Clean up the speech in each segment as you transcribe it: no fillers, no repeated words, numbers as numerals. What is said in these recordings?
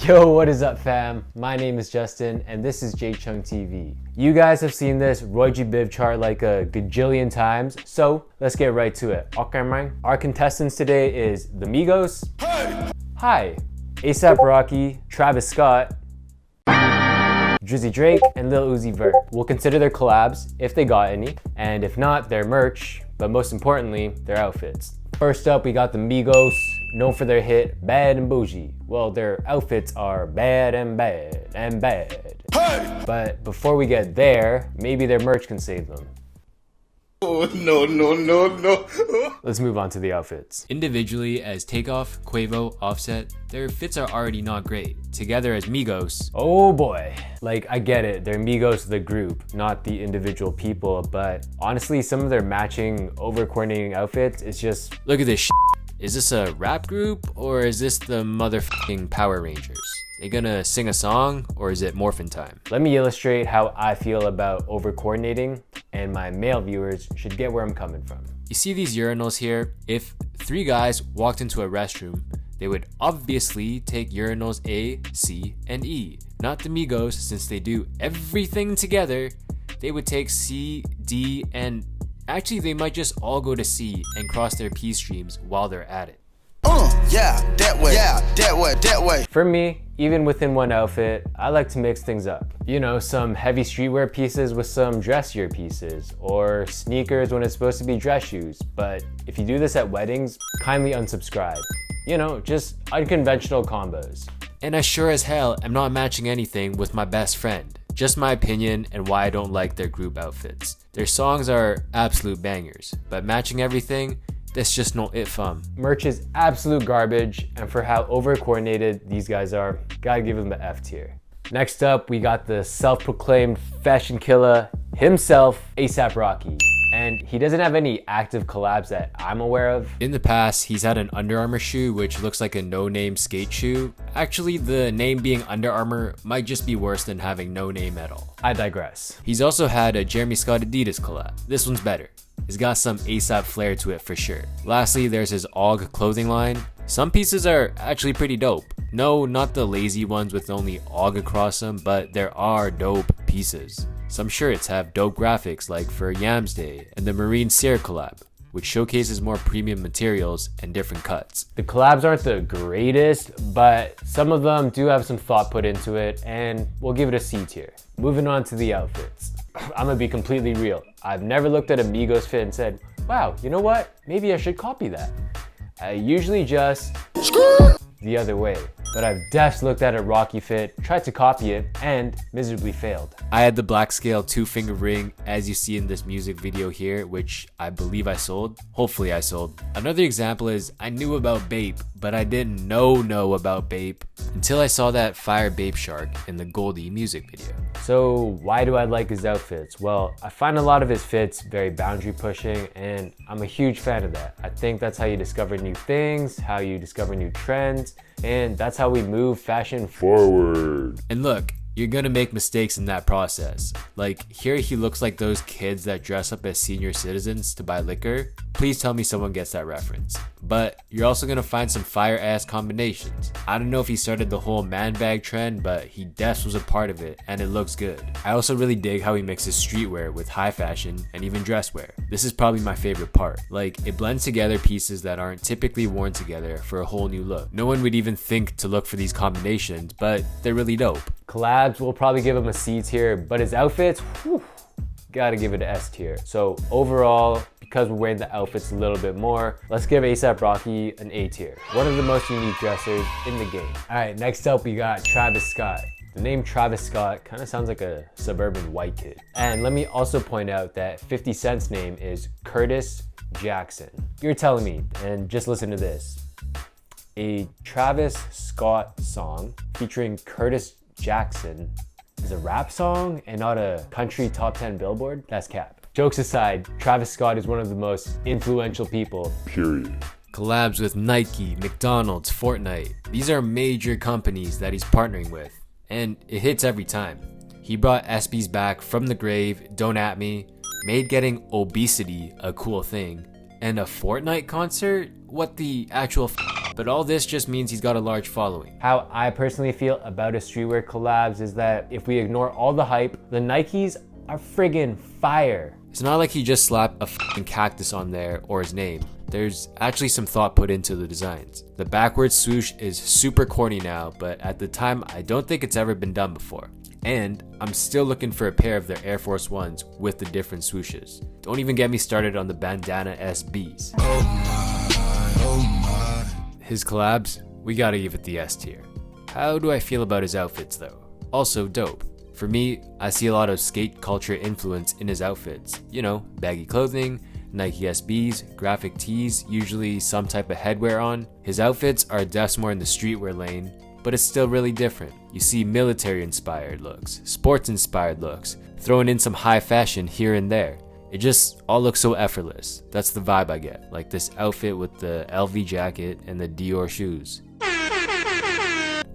Yo, what is up fam? My name is Justin and this is J Chung TV. You guys have seen this Roy G Biv chart like a gajillion times, so let's get right to it. Okay, man. Our contestants today is the Migos, Hi, A$AP Rocky, Travis Scott, Drizzy Drake, and Lil Uzi Vert. We'll consider their collabs if they got any, and if not, their merch, but most importantly, their outfits. First up, we got the Migos, known for their hit Bad and Bougie. Well, their outfits are bad and bad and bad. Hey! But before we get there, maybe their merch can save them. Oh, no. Let's move on to the outfits. Individually as Takeoff, Quavo, Offset, their fits are already not great. Together as Migos, oh boy. Like, I get it, they're Migos the group, not the individual people, but honestly, some of their matching, over-coordinating outfits, it's just... Look at this shit. Is this a rap group or is this the motherfucking Power Rangers? They gonna sing a song or is it morphin' time? Let me illustrate how I feel about over-coordinating, and my male viewers should get where I'm coming from. You see these urinals here? If 3 guys walked into a restroom, they would obviously take urinals A, C, and E. Not the Migos, since they do everything together. They would take C, D, and actually they might just all go to C and cross their P streams while they're at it. Yeah, that way. For me, even within one outfit, I like to mix things up. You know, some heavy streetwear pieces with some dressier pieces, or sneakers when it's supposed to be dress shoes. But if you do this at weddings, kindly unsubscribe. You know, just unconventional combos. And I sure as hell am not matching anything with my best friend. Just my opinion and why I don't like their group outfits. Their songs are absolute bangers, but matching everything, that's just no it fun. Merch is absolute garbage, and for how over-coordinated these guys are, gotta give them the F tier. Next up, we got the self-proclaimed fashion killer himself, A$AP Rocky. And he doesn't have any active collabs that I'm aware of. In the past, he's had an Under Armour shoe which looks like a no-name skate shoe. Actually, the name being Under Armour might just be worse than having no name at all. I digress. He's also had a Jeremy Scott Adidas collab. This one's better. It's got some A$AP flair to it for sure. Lastly, there's his AUG clothing line. Some pieces are actually pretty dope. No, not the lazy ones with only AUG across them, but there are dope pieces. Some shirts have dope graphics like for Yams Day and the Marine Sear collab, which showcases more premium materials and different cuts. The collabs aren't the greatest, but some of them do have some thought put into it, and we'll give it a C tier. Moving on to the outfits. I'm gonna be completely real. I've never looked at a Migos fit and said, wow, you know what? Maybe I should copy that. I usually just Skrt the other way. But I've just looked at a Rocky fit, tried to copy it, and miserably failed. I had the black scale 2-finger ring as you see in this music video here, which I believe I sold. Hopefully I sold. Another example is I knew about Bape, but I didn't know about Bape until I saw that fire Bape shark in the Goldie music video. So why do I like his outfits? Well, I find a lot of his fits very boundary pushing, and I'm a huge fan of that. I think that's how you discover new things, how you discover new trends, and that's how we move fashion forward. And look, you're gonna make mistakes in that process. Like, here he looks like those kids that dress up as senior citizens to buy liquor. Please tell me someone gets that reference. But you're also gonna find some fire ass combinations. I don't know if he started the whole man bag trend, but he def was a part of it and it looks good. I also really dig how he mixes streetwear with high fashion and even dress wear. This is probably my favorite part. Like, it blends together pieces that aren't typically worn together for a whole new look. No one would even think to look for these combinations, but they're really dope. Collabs, we'll probably give him a C tier, but his outfits, whew, gotta give it an S tier. So overall, because we're wearing the outfits a little bit more, let's give A$AP Rocky an A tier. One of the most unique dressers in the game. All right, next up we got Travis Scott. The name Travis Scott kind of sounds like a suburban white kid. And let me also point out that 50 Cent's name is Curtis Jackson. You're telling me, and just listen to this. A Travis Scott song featuring Curtis Jackson is a rap song and not a country top 10 billboard? That's cap. Jokes aside, Travis Scott is one of the most influential people, period. Collabs with Nike, McDonald's, Fortnite. These are major companies that he's partnering with, and it hits every time. He brought ESPYs back from the grave, Don't At Me, made getting obesity a cool thing, and a Fortnite concert? What the actual but all this just means he's got a large following. How I personally feel about his streetwear collabs is that if we ignore all the hype, the Nikes are friggin' fire. It's not like he just slapped a fucking cactus on there or his name. There's actually some thought put into the designs. The backwards swoosh is super corny now, but at the time, I don't think it's ever been done before. And I'm still looking for a pair of their Air Force Ones with the different swooshes. Don't even get me started on the bandana SBs. His collabs, we gotta give it the S tier. How do I feel about his outfits though? Also dope. For me, I see a lot of skate culture influence in his outfits. You know, baggy clothing, Nike SBs, graphic tees, usually some type of headwear on. His outfits are definitely more in the streetwear lane, but it's still really different. You see military inspired looks, sports inspired looks, throwing in some high fashion here and there. It just all looks so effortless. That's the vibe I get, like this outfit with the LV jacket and the Dior shoes.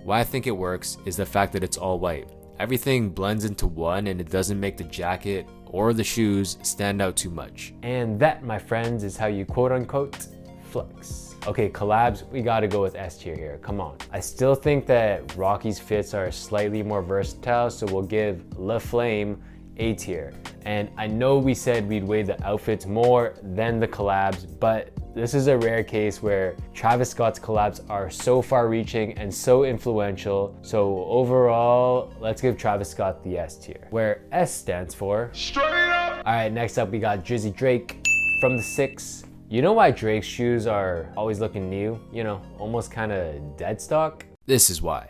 Why I think it works is the fact that it's all white. Everything blends into one and it doesn't make the jacket or the shoes stand out too much. And that, my friends, is how you quote unquote flex. Okay, collabs, we gotta go with S tier here, come on. I still think that Rocky's fits are slightly more versatile, so we'll give LaFlame A tier. And I know we said we'd weigh the outfits more than the collabs, but this is a rare case where Travis Scott's collabs are so far reaching and so influential. So overall, let's give Travis Scott the S tier, where S stands for straight up. All right, next up we got Drizzy Drake from the 6. You know why Drake's shoes are always looking new? You know, almost kind of dead stock? This is why.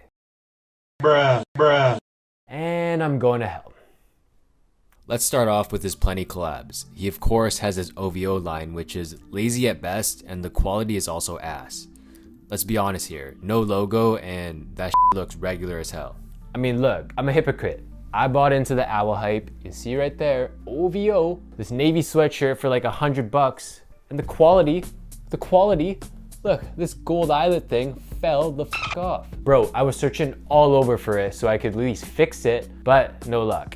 Bruh. And I'm going to hell. Let's start off with his plenty collabs. He of course has his OVO line, which is lazy at best and the quality is also ass. Let's be honest here, no logo and that looks regular as hell. I mean, look, I'm a hypocrite. I bought into the owl hype. You see right there, OVO, this navy sweatshirt for like $100, and the quality, look, this gold eyelet thing fell the f off. Bro, I was searching all over for it so I could at least fix it, but no luck.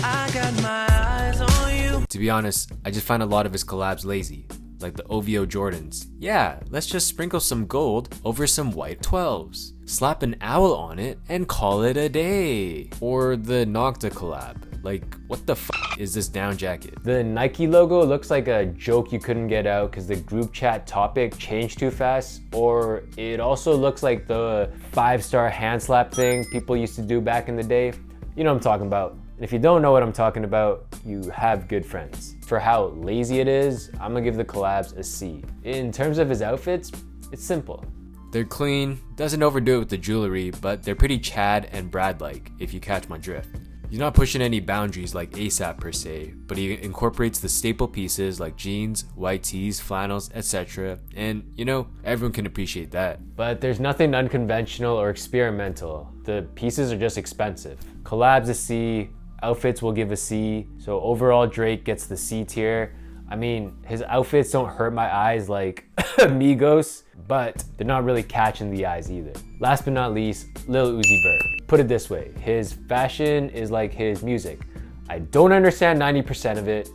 I got my eyes on you. To be honest, I just find a lot of his collabs lazy, like the OVO Jordans. Yeah, let's just sprinkle some gold over some white 12s, slap an owl on it, and call it a day. Or the Nocta collab. Like, what the f is this down jacket? The Nike logo looks like a joke you couldn't get out because the group chat topic changed too fast, or it also looks like the 5-star hand slap thing people used to do back in the day. You know what I'm talking about. And if you don't know what I'm talking about, you have good friends. For how lazy it is, I'm gonna give the collabs a C. In terms of his outfits, it's simple. They're clean, doesn't overdo it with the jewelry, but they're pretty Chad and Brad-like, if you catch my drift. He's not pushing any boundaries like ASAP per se, but he incorporates the staple pieces like jeans, white tees, flannels, etc. And you know, everyone can appreciate that. But there's nothing unconventional or experimental. The pieces are just expensive. Collabs a C, outfits will give a C, so overall Drake gets the C tier. I mean, his outfits don't hurt my eyes like Migos, but they're not really catching the eyes either. Last but not least, Lil Uzi Vert. Put it this way, his fashion is like his music. I don't understand 90% of it,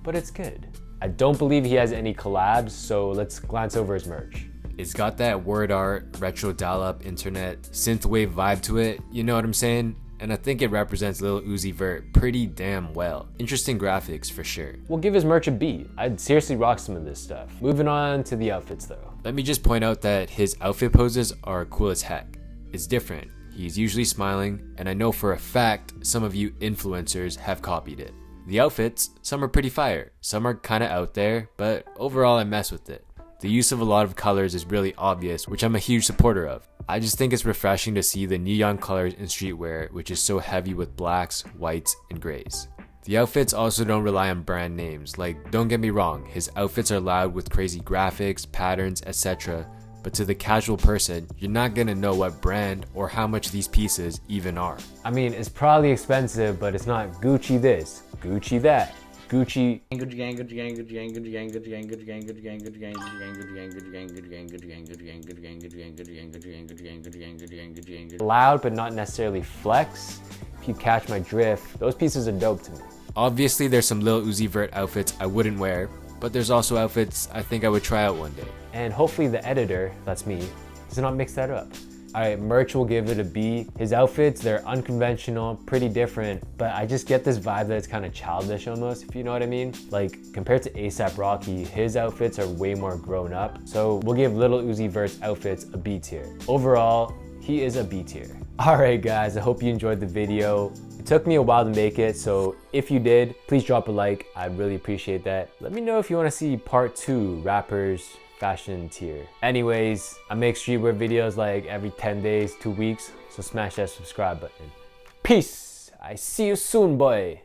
but it's good. I don't believe he has any collabs, so let's glance over his merch. It's got that word art, retro dial-up internet, synthwave vibe to it, you know what I'm saying? And I think it represents Lil Uzi Vert pretty damn well. Interesting graphics for sure. We'll give his merch a B. I'd seriously rock some of this stuff. Moving on to the outfits though. Let me just point out that his outfit poses are cool as heck. It's different. He's usually smiling, and I know for a fact some of you influencers have copied it. The outfits, some are pretty fire, some are kinda out there, but overall I mess with it. The use of a lot of colors is really obvious, which I'm a huge supporter of. I just think it's refreshing to see the neon colors in streetwear, which is so heavy with blacks, whites, and grays. The outfits also don't rely on brand names. Like, don't get me wrong, his outfits are loud with crazy graphics, patterns, etc. But to the casual person, you're not gonna know what brand or how much these pieces even are. I mean, it's probably expensive, but it's not Gucci this, Gucci that. Gucci loud but not necessarily flex. If you catch my drift, those pieces are dope to me. Obviously there's some Lil Uzi Vert outfits I wouldn't wear, but there's also outfits I think I would try out one day. And hopefully the editor, that's me, does not mix that up. All right, merch will give it a B. His outfits, they're unconventional, pretty different, but I just get this vibe that it's kind of childish almost, if you know what I mean. Like, compared to A$AP Rocky, his outfits are way more grown up. So we'll give Lil Uzi Vert's outfits a B tier. Overall, he is a B tier. All right, guys, I hope you enjoyed the video. It took me a while to make it, so if you did, please drop a like. I'd really appreciate that. Let me know if you want to see part 2, rappers, fashion tier. Anyways, I make streetwear videos like every 10 days, 2 weeks, so smash that subscribe button. Peace! I see you soon, boy!